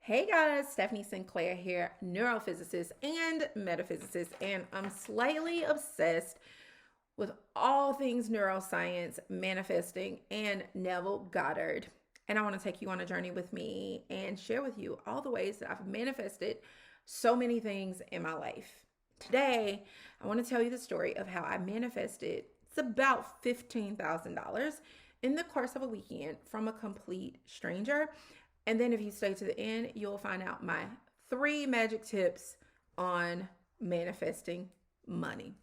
Hey guys, Stephanie Sinclair here, neurophysicist and metaphysicist, and I'm slightly obsessed with all things neuroscience, manifesting, and Neville Goddard. And I want to take you on a journey with me and share with you all the ways that I've manifested so many things in my life. Today, I want to tell you the story of how I manifested it's about $15,000 in the course of a weekend from a complete stranger. And then if you stay to the end, you'll find out my 3 magic tips on manifesting money.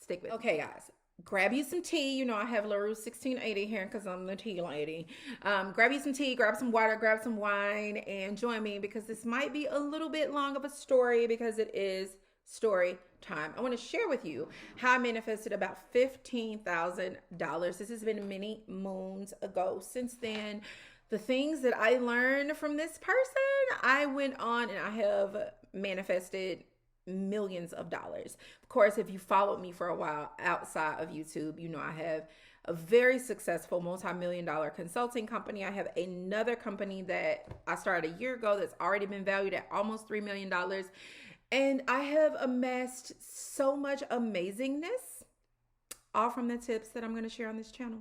Stick with me. Okay, guys. Grab you some tea. You know, I have LaRue 1680 here because I'm the tea lady. Grab you some tea, grab some water, grab some wine, and join me because this might be a little bit long of a story because it is story time. I want to share with you how I manifested about $15,000. This has been many moons ago. Since then, the things that I learned from this person, I went on and I have manifested millions of dollars. Of course, if you followed me for a while outside of YouTube, you know I have a very successful multi-million-dollar consulting company. I have another company that I started a year ago that's already been valued at almost $3 million. And I have amassed so much amazingness, all from the tips that I'm going to share on this channel.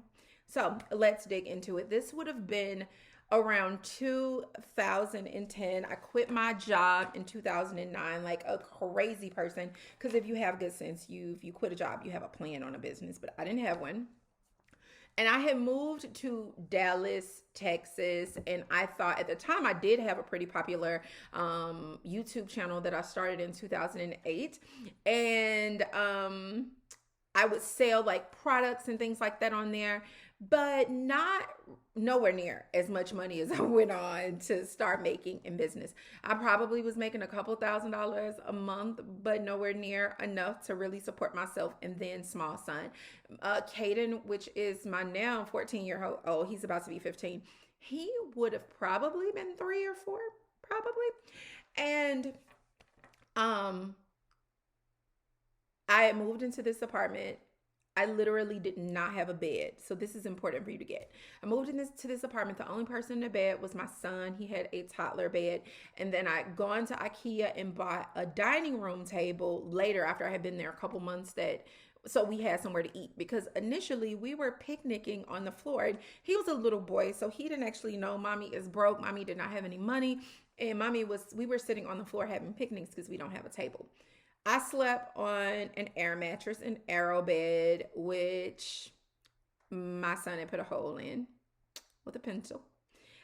So let's dig into it. This would have been around 2010. I quit my job in 2009 like a crazy person. Because if you have good sense, if you quit a job, you have a plan on a business. But I didn't have one. And I had moved to Dallas, Texas, and I thought at the time I did have a pretty popular YouTube channel that I started in 2008. And I would sell like products and things like that on there, but nowhere near as much money as I went on to start making in business. I probably was making a couple $1,000s a month, but nowhere near enough to really support myself and then small son. Caden, which is my now 14-year-old, he's about to be 15. He would have probably been 3 or 4, probably. And I had moved into this apartment. I literally did not have a bed. So this is important for you to get. I moved into this apartment. The only person in the bed was my son. He had a toddler bed. And then I'd gone to IKEA and bought a dining room table later after I had been there a couple months so we had somewhere to eat, because initially we were picnicking on the floor. And he was a little boy, so he didn't actually know mommy is broke. Mommy did not have any money. And we were sitting on the floor having picnics because we don't have a table. I slept on an air mattress, an arrow bed, which my son had put a hole in with a pencil.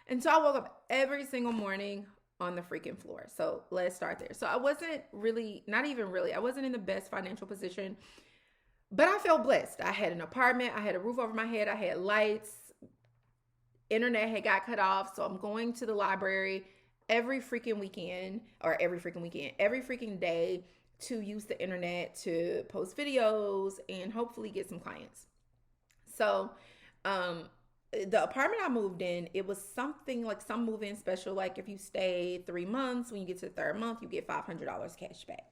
And so I woke up every single morning on the freaking floor. So let's start there. So I wasn't really, not even really, I wasn't in the best financial position, but I felt blessed. I had an apartment, I had a roof over my head, I had lights, internet had got cut off. So I'm going to the library every freaking day to use the internet to post videos and hopefully get some clients. So the apartment I moved in, it was something like some move-in special. Like if you stay 3 months, when you get to the 3rd month, you get $500 cash back.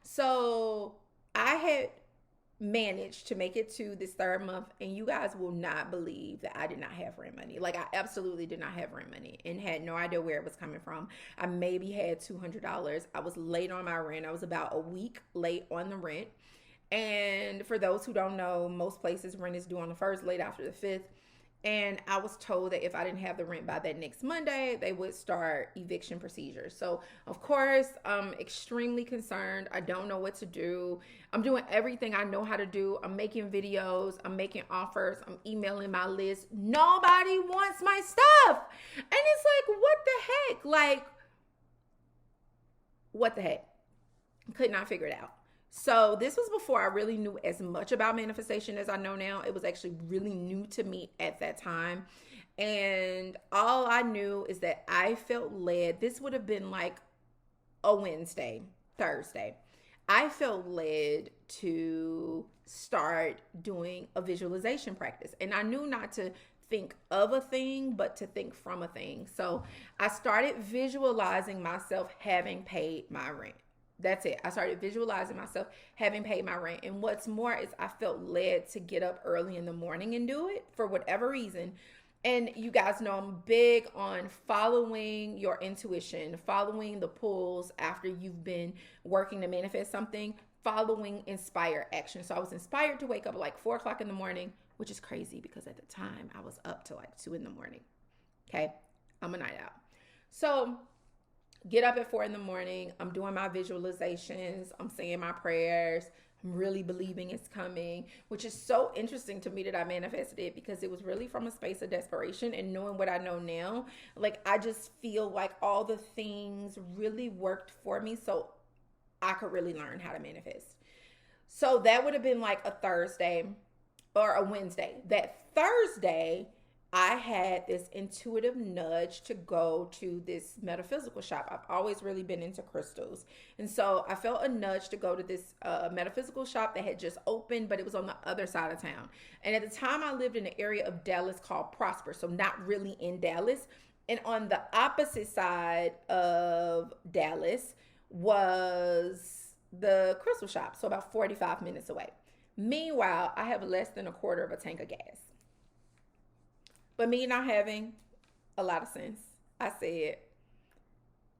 So I had managed to make it to this 3rd month, and you guys will not believe that I did not have rent money. Like I absolutely did not have rent money and had no idea where it was coming from. I maybe had $200. I was late on my rent. I was about a week late on the rent. And for those who don't know, most places rent is due on the 1st, late after the 5th. And I was told that if I didn't have the rent by that next Monday, they would start eviction procedures. So, of course, I'm extremely concerned. I don't know what to do. I'm doing everything I know how to do. I'm making videos. I'm making offers. I'm emailing my list. Nobody wants my stuff. And it's like, what the heck? Like, what the heck? Could not figure it out. So this was before I really knew as much about manifestation as I know now. It was actually really new to me at that time. And all I knew is that I felt led. This would have been like a Thursday. I felt led to start doing a visualization practice. And I knew not to think of a thing, but to think from a thing. So I started visualizing myself having paid my rent. That's it. I started visualizing myself having paid my rent. And what's more is I felt led to get up early in the morning and do it for whatever reason. And you guys know I'm big on following your intuition, following the pulls after you've been working to manifest something, following inspired action. So I was inspired to wake up at like 4 o'clock in the morning, which is crazy because at the time I was up to like 2 in the morning. Okay. I'm a night owl. So get up at 4 in the morning. I'm doing my visualizations. I'm saying my prayers. I'm really believing it's coming, which is so interesting to me that I manifested it because it was really from a space of desperation and knowing what I know now. Like, I just feel like all the things really worked for me so I could really learn how to manifest. So that would have been like a Thursday or a Wednesday. That Thursday, I had this intuitive nudge to go to this metaphysical shop. I've always really been into crystals. And so I felt a nudge to go to this metaphysical shop that had just opened, but it was on the other side of town. And at the time I lived in an area of Dallas called Prosper. So not really in Dallas. And on the opposite side of Dallas was the crystal shop. So about 45 minutes away. Meanwhile, I have less than a quarter of a tank of gas. But me not having a lot of sense, I said,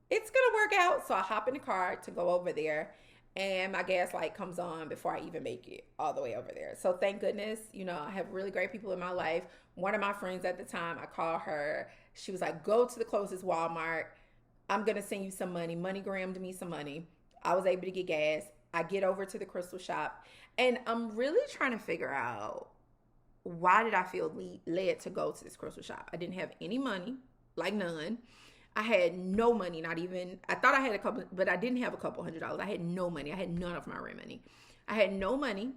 it's going to work out. So I hop in the car to go over there and my gas light comes on before I even make it all the way over there. So thank goodness, I have really great people in my life. One of my friends at the time, I called her. She was like, go to the closest Walmart. I'm going to send you some money. MoneyGrammed me some money. I was able to get gas. I get over to the crystal shop and I'm really trying to figure out, why did I feel led to go to this crystal shop? I didn't have any money, like none. I had no money, not even, I thought I had a couple, but I didn't have a couple $100s. I had no money. I had none of my rent money. I had no money.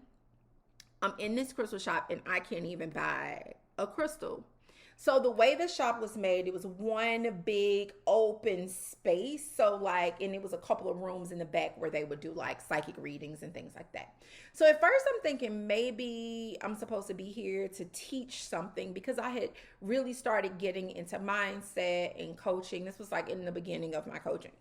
I'm in this crystal shop and I can't even buy a crystal. So the way the shop was made, it was one big open space. So and it was a couple of rooms in the back where they would do like psychic readings and things like that. So at first I'm thinking maybe I'm supposed to be here to teach something because I had really started getting into mindset and coaching. This was like in the beginning of my coaching.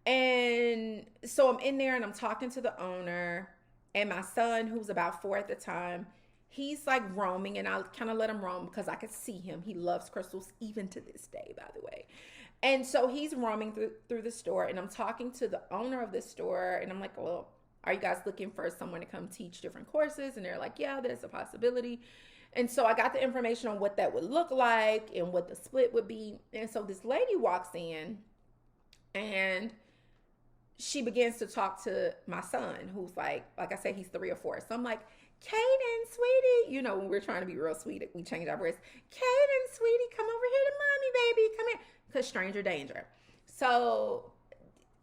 And so I'm in there and I'm talking to the owner and my son, who's about 4 at the time, he's like roaming and I kind of let him roam because I could see him. He loves crystals even to this day, by the way. And so he's roaming through the store and I'm talking to the owner of the store and I'm like, well, are you guys looking for someone to come teach different courses? And they're like, yeah, there's a possibility. And so I got the information on what that would look like and what the split would be. And so this lady walks in and she begins to talk to my son, who's like I said, he's 3 or 4. So I'm like, Kaden, sweetie, when we're trying to be real sweet, we change our voice. Kaden, sweetie, come over here to mommy, baby, come here. Because stranger danger. So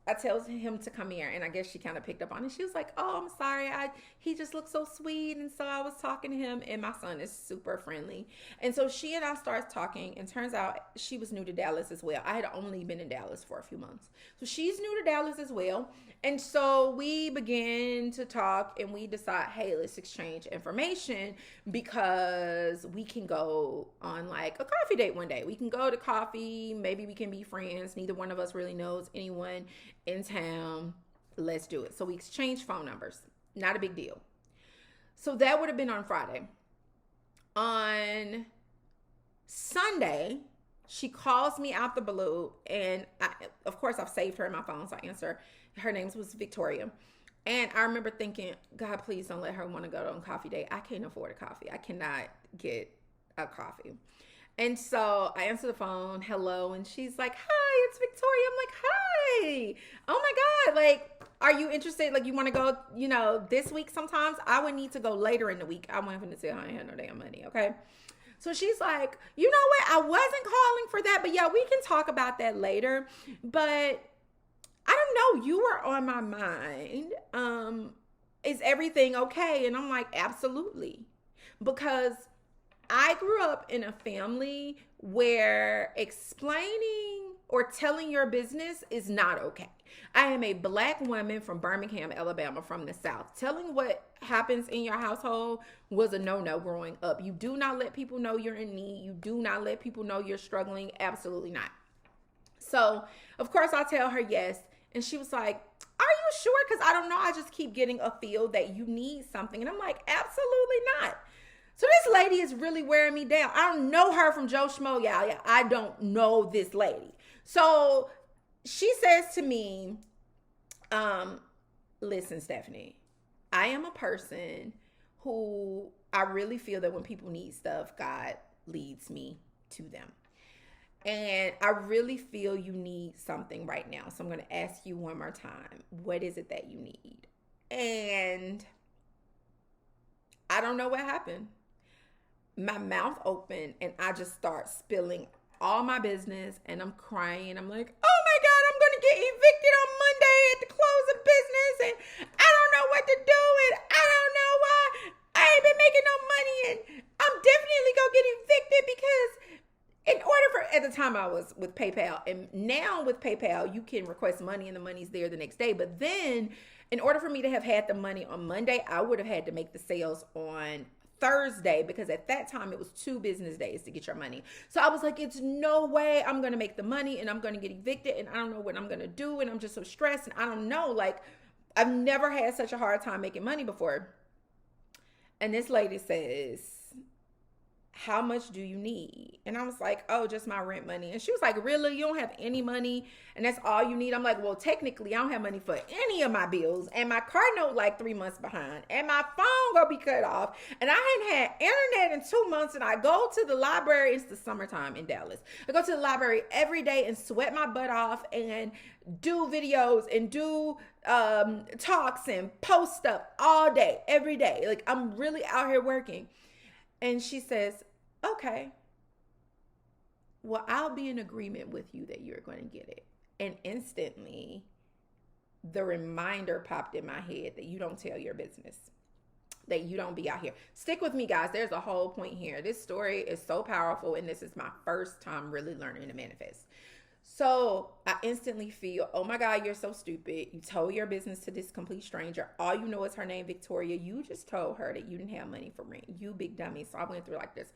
I tells him to come here, and I guess she kind of picked up on it. She was like, oh, I'm sorry. He just looks so sweet. And so I was talking to him, and my son is super friendly. And so she and I started talking, and turns out she was new to Dallas as well. I had only been in Dallas for a few months. So she's new to Dallas as well. And so we began to talk, and we decide, hey, let's exchange information because we can go on like a coffee date one day. We can go to coffee. Maybe we can be friends. Neither one of us really knows anyone in town. Let's do it. So we exchanged phone numbers. Not a big deal. So that would have been on Friday. On Sunday, she calls me out the blue, and of course I've saved her in my phone, so I answer. Her name was Victoria. And I remember thinking, God, please don't let her want to go on a coffee date. I can't afford a coffee. I cannot get a coffee. And so I answer the phone, hello, and she's like, hi, it's Victoria. I'm like, hi. Oh my God. Like, are you interested? Like, you want to go, this week sometimes? I would need to go later in the week. I wasn't going to tell her I ain't had no damn money, okay? So she's like, you know what? I wasn't calling for that, but yeah, we can talk about that later. But I don't know. You were on my mind. Is everything okay? And I'm like, absolutely. Because I grew up in a family where explaining or telling your business is not okay. I am a Black woman from Birmingham, Alabama, from the South. Telling what happens in your household was a no-no growing up. You do not let people know you're in need. You do not let people know you're struggling. Absolutely not. So, of course, I tell her yes. And she was like, are you sure? Because I don't know. I just keep getting a feel that you need something. And I'm like, absolutely not. So this lady is really wearing me down. I don't know her from Joe Schmo, y'all. I don't know this lady. So she says to me, listen, Stephanie, I am a person who I really feel that when people need stuff, God leads me to them. And I really feel you need something right now. So I'm going to ask you one more time. What is it that you need? And I don't know what happened. My mouth opened and I just start spilling all my business and I'm crying. I'm like, oh my God, I'm going to get evicted on Monday at the close of business and I don't know what to do and I don't know why I ain't been making no money and I'm definitely going to get evicted because in order for, at the time I was with PayPal, and now with PayPal, you can request money and the money's there the next day. But then in order for me to have had the money on Monday, I would have had to make the sales on Thursday, because at that time it was 2 business days to get your money. So I was like, it's no way I'm going to make the money and I'm going to get evicted and I don't know what I'm going to do. And I'm just so stressed and I don't know, like I've never had such a hard time making money before. And this lady says, how much do you need? And I was like, oh, just my rent money. And she was like, really? You don't have any money? And that's all you need? I'm like, well, technically, I don't have money for any of my bills. And my car note like 3 months behind. And my phone gonna be cut off. And I hadn't had internet in 2 months. And I go to the library. It's the summertime in Dallas. I go to the library every day and sweat my butt off and do videos and do talks and post stuff all day, every day. Like, I'm really out here working. And she says, okay, well, I'll be in agreement with you that you're going to get it. And instantly, the reminder popped in my head that you don't tell your business, that you don't be out here. Stick with me, guys. There's a whole point here. This story is so powerful, and this is my first time really learning to manifest. So I instantly feel, oh my God, you're so stupid. You told your business to this complete stranger. All you know is her name, Victoria. You just told her that you didn't have money for rent. You big dummy. So I went through like this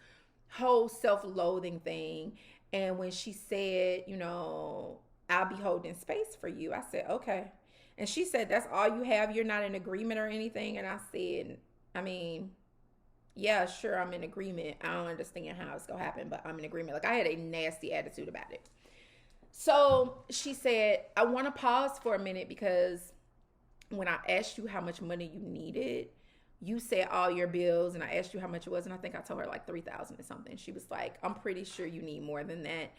whole self-loathing thing. And when she said, you know, I'll be holding space for you, I said, okay. And she said, that's all you have? You're not in agreement or anything? And I said, I mean, yeah, sure, I'm in agreement. I don't understand how it's going to happen, but I'm in agreement. Like, I had a nasty attitude about it. So she said, I want to pause for a minute because when I asked you how much money you needed, you said all your bills, and I asked you how much it was, and I think I told her like $3,000 or something. She was like, I'm pretty sure you need more than that.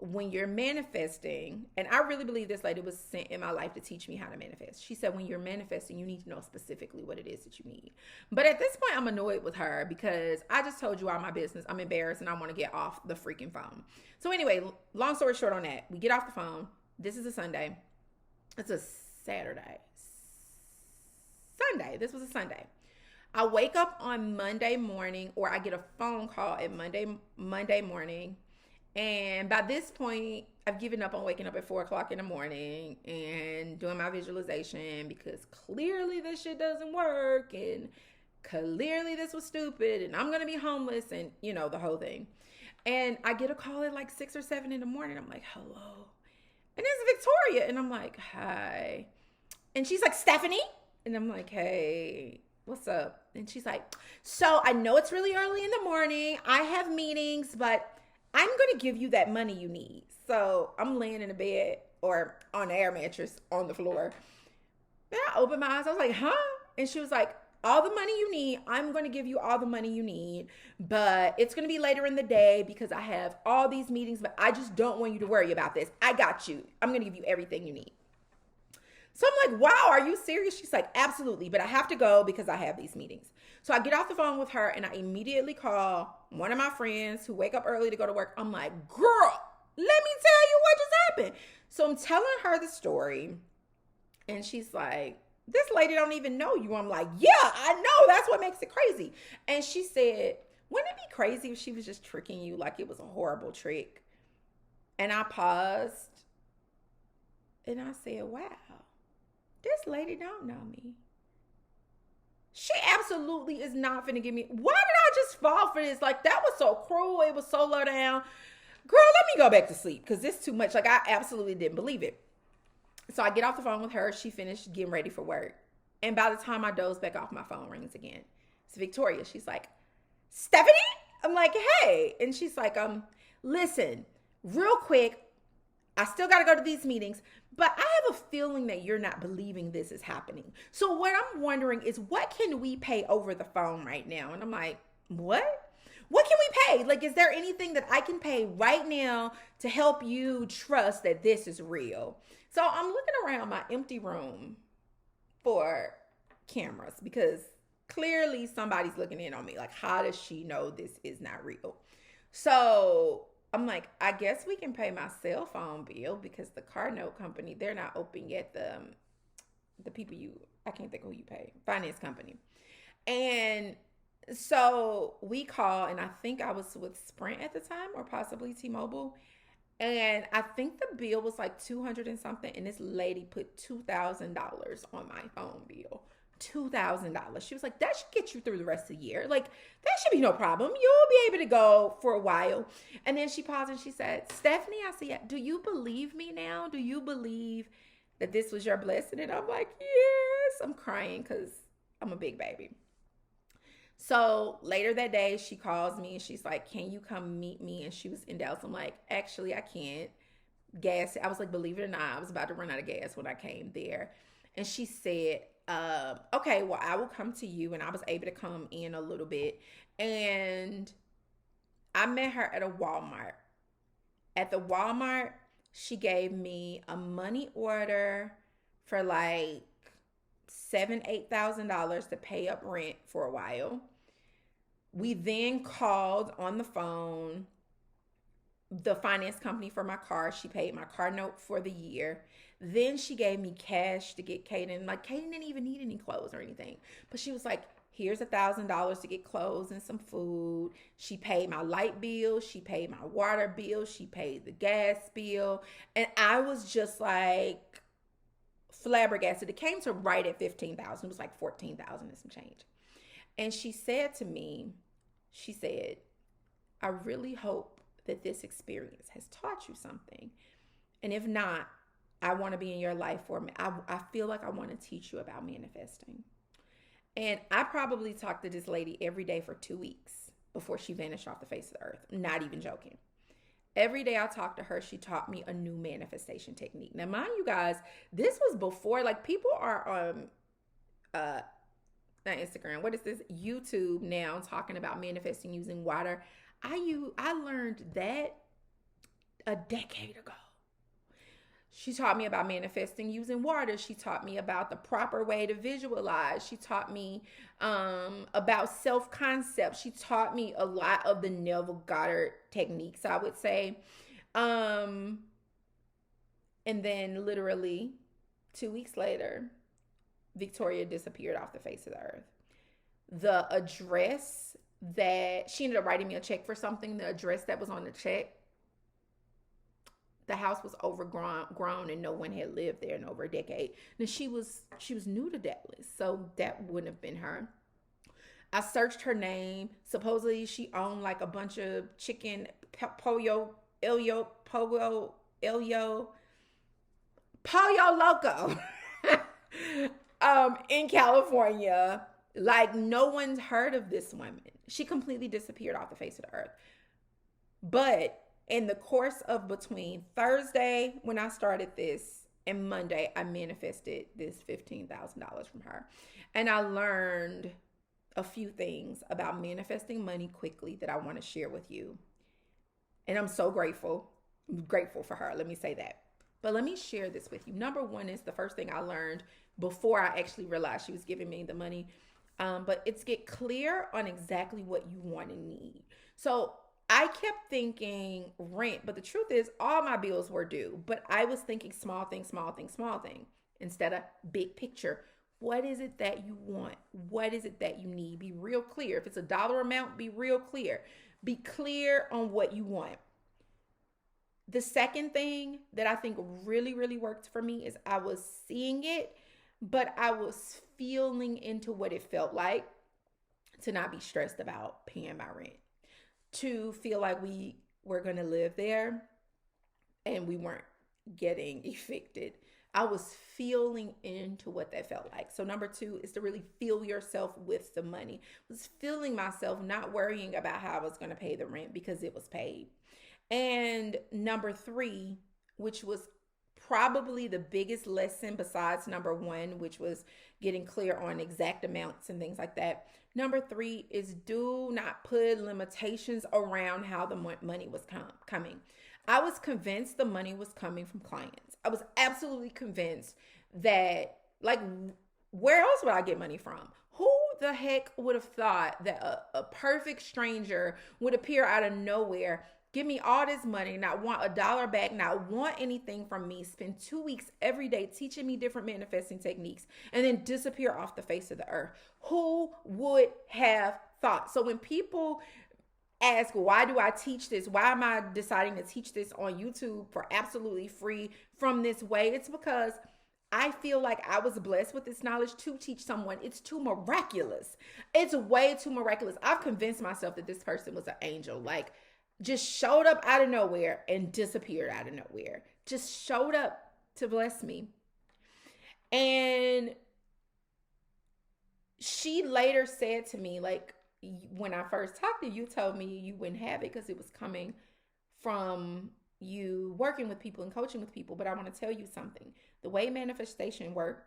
When you're manifesting, and I really believe this lady was sent in my life to teach me how to manifest. She said, when you're manifesting, you need to know specifically what it is that you need. But at this point, I'm annoyed with her because I just told you all my business. I'm embarrassed and I want to get off the freaking phone. So anyway, long story short on that, we get off the phone. This is a Sunday. It's a Saturday. Sunday. This was a Sunday. I wake up on Monday morning, or I get a phone call at Monday morning. And by this point, I've given up on waking up at 4 o'clock in the morning and doing my visualization because clearly this shit doesn't work and clearly this was stupid and I'm going to be homeless and, you know, the whole thing. And I get a call at like 6 or 7 in the morning. I'm like, hello. And it's Victoria. And I'm like, hi. And she's like, Stephanie? And I'm like, hey, what's up? And she's like, so I know it's really early in the morning. I have meetings, but I'm going to give you that money you need. So I'm laying in the bed or on the air mattress on the floor. Then I opened my eyes. I was like, huh? And she was like, all the money you need. I'm going to give you all the money you need. But it's going to be later in the day because I have all these meetings. But I just don't want you to worry about this. I got you. I'm going to give you everything you need. So I'm like, wow, are you serious? She's like, absolutely. But I have to go because I have these meetings. So I get off the phone with her and I immediately call one of my friends who wake up early to go to work. I'm like, girl, let me tell you what just happened. So I'm telling her the story. And she's like, this lady don't even know you. I'm like, yeah, I know. That's what makes it crazy. And she said, wouldn't it be crazy if she was just tricking you like it was a horrible trick? And I paused. And I said, wow. This lady don't know me. She absolutely is not finna give me. Why did I just fall for this? Like, that was so cruel. It was so low down. Girl, let me go back to sleep because this is too much. Like, I absolutely didn't believe it. So I get off the phone with her. She finished getting ready for work. And by the time I doze back off, my phone rings again. It's Victoria. She's like, Stephanie? I'm like, hey. And she's like, listen, real quick, I still got to go to these meetings, but I have a feeling that you're not believing this is happening. So what I'm wondering is, what can we pay over the phone right now? And I'm like, what? What can we pay? Like, is there anything that I can pay right now to help you trust that this is real? So I'm looking around my empty room for cameras because clearly somebody's looking in on me. Like, how does she know this is not real? So I'm like, I guess we can pay my cell phone bill because the car note company, they're not open yet. The people I can't think of who you pay, finance company. And so we call, and I think I was with Sprint at the time or possibly T-Mobile. And I think the bill was like 200 and something. And this lady put $2,000 on my phone bill. $2,000. She was like, that should get you through the rest of the year. Like, that should be no problem. You'll be able to go for a while. And then she paused and she said, Stephanie, I said, do you believe me now? Do you believe that this was your blessing? And I'm like, yes. I'm crying because I'm a big baby. So later that day, she calls me and she's like, can you come meet me? And she was in Dallas. I'm like, actually, I can't. Gas. I was like, believe it or not, I was about to run out of gas when I came there. And she said, okay, well, I will come to you. And I was able to come in a little bit. And I met her at a Walmart. At the Walmart, she gave me a money order for like $7,000-$8,000 to pay up rent for a while. We then called on the phone the finance company for my car. She paid my car note for the year. Then she gave me cash to get Kaden. Like, Kaden didn't even need any clothes or anything. But she was like, here's $1,000 to get clothes and some food. She paid my light bill. She paid my water bill. She paid the gas bill. And I was just like flabbergasted. It came to right at $15,000. It was like $14,000 and some change. And she said to me, she said, I really hope that this experience has taught you something. And if not, I want to be in your life for me. I feel like I want to teach you about manifesting. And I probably talked to this lady every day for 2 weeks before she vanished off the face of the earth. Not even joking. Every day I talked to her, she taught me a new manifestation technique. Now, mind you guys, this was before, like, people are on not Instagram, what is this? YouTube now, talking about manifesting using water. I learned that a decade ago. She taught me about manifesting using water. She taught me about the proper way to visualize. She taught me about self-concept. She taught me a lot of the Neville Goddard techniques, I would say. And then literally 2 weeks later, Victoria disappeared off the face of the earth. The address that she ended up writing me a check for something, the address that was on the check, the house was overgrown and no one had lived there in over a decade. And she was new to Dallas, so that wouldn't have been her. I searched her name. Supposedly she owned like a bunch of chicken, pollo loco in California. Like, no one's heard of this woman. She completely disappeared off the face of the earth. But in the course of between Thursday, when I started this, and Monday, I manifested this $15,000 from her. And I learned a few things about manifesting money quickly that I want to share with you. And I'm so grateful. I'm grateful for her. Let me say that. But let me share this with you. Number one is the first thing I learned before I actually realized she was giving me the money. But it's get clear on exactly what you want and need. So I kept thinking rent, but the truth is all my bills were due. But I was thinking small thing, instead of big picture. What is it that you want? What is it that you need? Be real clear. If it's a dollar amount, be real clear. Be clear on what you want. The second thing that I think really, really worked for me is I was seeing it, but I was feeling into what it felt like to not be stressed about paying my rent, to feel like we were going to live there and we weren't, getting evicted. I was feeling into what that felt like. So number 2 is to really feel yourself with the money. I was feeling myself, not worrying about how I was going to pay the rent because it was paid. And number 3, which was probably the biggest lesson besides number 1, which was getting clear on exact amounts and things like that. Number 3 is do not put limitations around how the money was coming. I was convinced the money was coming from clients. I was absolutely convinced that, like, where else would I get money from? Who the heck would have thought that a perfect stranger would appear out of nowhere, give me all this money, not want a dollar back, not want anything from me, spend 2 weeks every day teaching me different manifesting techniques, and then disappear off the face of the earth? Who would have thought? So when people ask, why do I teach this? Why am I deciding to teach this on YouTube for absolutely free from this way? It's because I feel like I was blessed with this knowledge to teach someone. It's too miraculous. It's way too miraculous. I've convinced myself that this person was an angel. Like, just showed up out of nowhere and disappeared out of nowhere. Just showed up to bless me. And she later said to me, like, when I first talked to you, told me you wouldn't have it because it was coming from you working with people and coaching with people. But I want to tell you something. The way manifestation works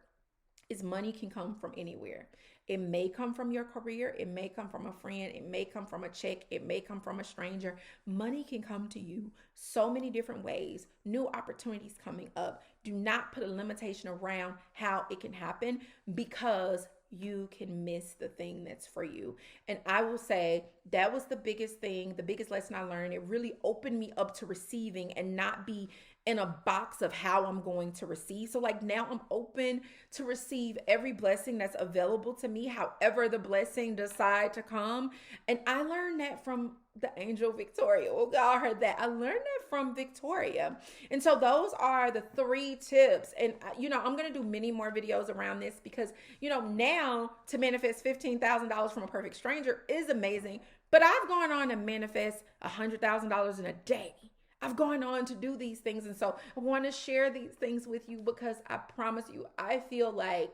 is money can come from anywhere. It may come from your career. It may come from a friend. It may come from a check. It may come from a stranger. Money can come to you so many different ways. New opportunities coming up. Do not put a limitation around how it can happen, because you can miss the thing that's for you. And I will say that was the biggest thing, the biggest lesson I learned. It really opened me up to receiving and not be in a box of how I'm going to receive. So like now I'm open to receive every blessing that's available to me, however the blessing decide to come. And I learned that from the angel Victoria. Oh, y'all heard that. I learned that from Victoria. And so those are the 3 tips. And I'm going to do many more videos around this because, now to manifest $15,000 from a perfect stranger is amazing. But I've gone on to manifest $100,000 in a day. I've gone on to do these things. And so I want to share these things with you because I promise you, I feel like,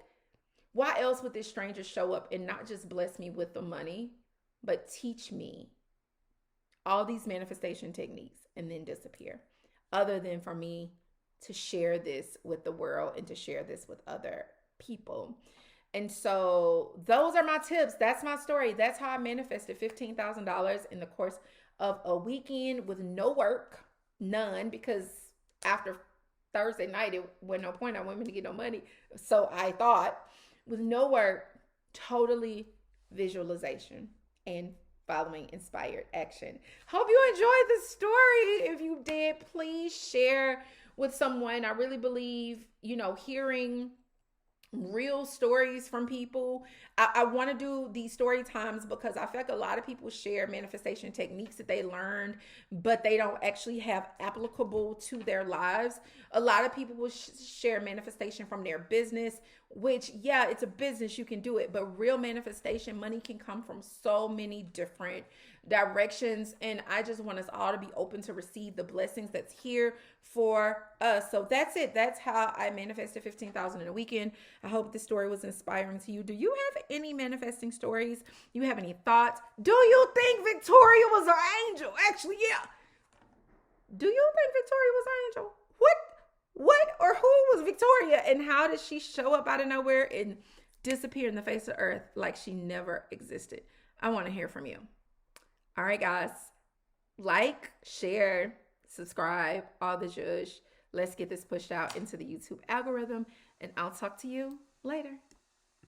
why else would this stranger show up and not just bless me with the money, but teach me all these manifestation techniques and then disappear, other than for me to share this with the world and to share this with other people. And so those are my tips. That's my story. That's how I manifested $15,000 in the course of a weekend with no work, none, because after Thursday night, it wasn't no point. I wasn't going to get no money. So I thought, with no work, totally visualization and following inspired action. Hope you enjoyed the story. If you did, please share with someone. I really believe, hearing real stories from people. I want to do these story times because I feel like a lot of people share manifestation techniques that they learned, but they don't actually have applicable to their lives. A lot of people will share manifestation from their business, which, yeah, it's a business, you can do it, but real manifestation, money can come from so many different directions. And I just want us all to be open to receive the blessings that's here for us. So that's it. That's how I manifested $15,000 in a weekend. I hope this story was inspiring to you. Do you have any manifesting stories? You have any thoughts? Do you think Victoria was an angel? Actually, yeah. Do you think Victoria was an angel? What or who was Victoria, and how did she show up out of nowhere and disappear in the face of earth like she never existed? I want to hear from you. All right, guys. Like, share, subscribe, all the zhuzh. Let's get this pushed out into the YouTube algorithm, and I'll talk to you later.